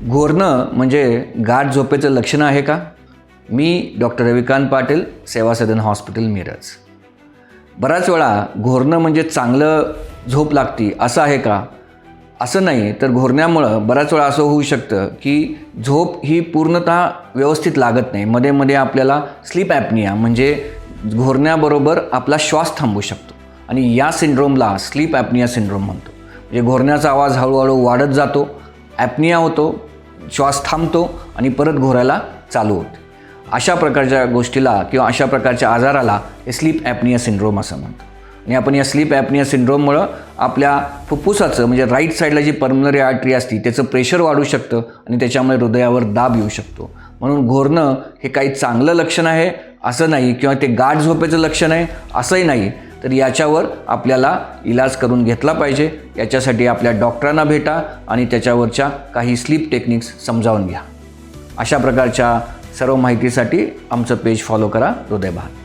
घोरणं म्हणजे गाढ झोपेचं लक्षण आहे का? मी डॉक्टर रविकांत पाटील, सेवा सदन हॉस्पिटल, मिरज. बराच वेळा घोरणं म्हणजे चांगलं झोप लागती असं आहे का? असं नाही, तर घोरण्यामुळं बराच वेळा असं होऊ शकतं की झोप ही पूर्णतः व्यवस्थित लागत नाही. मध्ये मध्ये आपल्याला स्लीप ॲपनिया म्हणजे घोरण्याबरोबर आपला श्वास थांबू शकतो आणि या सिंड्रोमला स्लीप ॲपनिया सिंड्रोम म्हणतो. म्हणजे घोरण्याचा आवाज हळूहळू वाढत जातो, ॲपनिया होतो, श्वास थांबतो आणि परत घोरायला चालू होते. अशा प्रकारच्या गोष्टीला किंवा अशा प्रकारच्या आजाराला हे स्लीप ॲपनिया सिंड्रोम असं म्हणतो. आणि आपण या स्लीप ॲपनिया सिंड्रोममुळं आपल्या फुफ्फुसाचं म्हणजे राईट साईडला जी पल्मनरी आर्टरी असते त्याचं प्रेशर वाढू शकतं आणि त्याच्यामुळे हृदयावर दाब येऊ शकतो. म्हणून घोरणं हे काही चांगलं लक्षण आहे असं नाही, किंवा ते गाढ झोपेचं लक्षण आहे असंही नाही. तर याच्यावर आपल्याला इलाज करून घेतला पाहिजे. याच्यासाठी आपल्या डॉक्टरांना भेटा आणि त्याच्यावरच्या काही स्लीप टेक्निक्स समजावून घ्या. अशा प्रकारच्या सर्व माहितीसाठी आमचं पेज फॉलो करा, हृदयबहार.